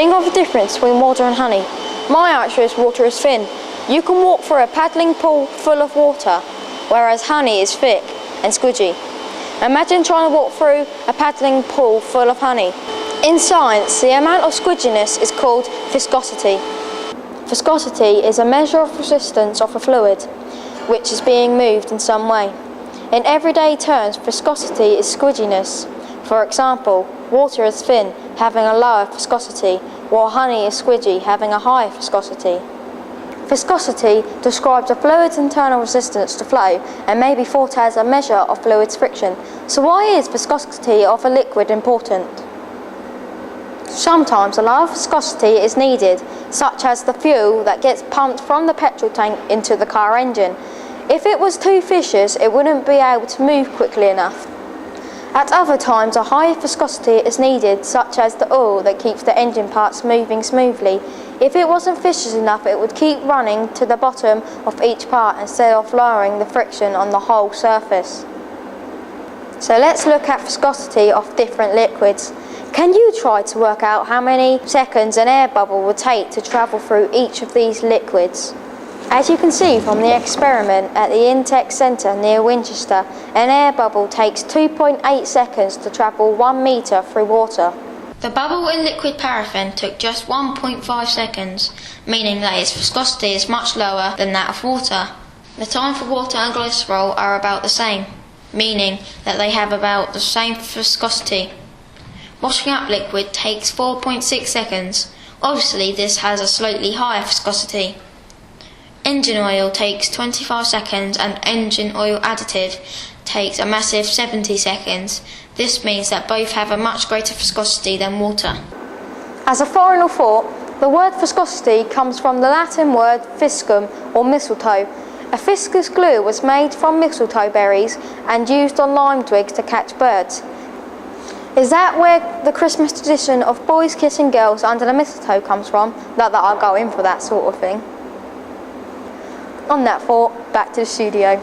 Think of the difference between water and honey. My answer is water is thin. You can walk through a paddling pool full of water, whereas honey is thick and squidgy. Imagine trying to walk through a paddling pool full of honey. In science, the amount of squidginess is called viscosity. Viscosity is a measure of resistance of a fluid, which is being moved in some way. In everyday terms, viscosity is squidginess. For example, water is thin, having a lower viscosity, while honey is squidgy, having a higher viscosity. Viscosity describes a fluid's internal resistance to flow and may be thought as a measure of fluid's friction. So why is viscosity of a liquid important? Sometimes a lower viscosity is needed, such as the fuel that gets pumped from the petrol tank into the car engine. If it was too viscous, it wouldn't be able to move quickly enough. At other times, a higher viscosity is needed, such as the oil that keeps the engine parts moving smoothly. If it wasn't viscous enough, it would keep running to the bottom of each part instead of lowering the friction on the whole surface. So let's look at viscosity of different liquids. Can you try to work out how many seconds an air bubble would take to travel through each of these liquids? As you can see from the experiment at the Intech Centre near Winchester, an air bubble takes 2.8 seconds to travel 1 metre through water. The bubble in liquid paraffin took just 1.5 seconds, meaning that its viscosity is much lower than that of water. The time for water and glycerol are about the same, meaning that they have about the same viscosity. Washing up liquid takes 4.6 seconds. Obviously this has a slightly higher viscosity. Engine oil takes 25 seconds and engine oil additive takes a massive 70 seconds. This means that both have a much greater viscosity than water. As a final thought, the word viscosity comes from the Latin word viscum or mistletoe. A viscous glue was made from mistletoe berries and used on lime twigs to catch birds. Is that where the Christmas tradition of boys kissing girls under the mistletoe comes from? Not that I'll go in for that sort of thing. On that thought, back to the studio.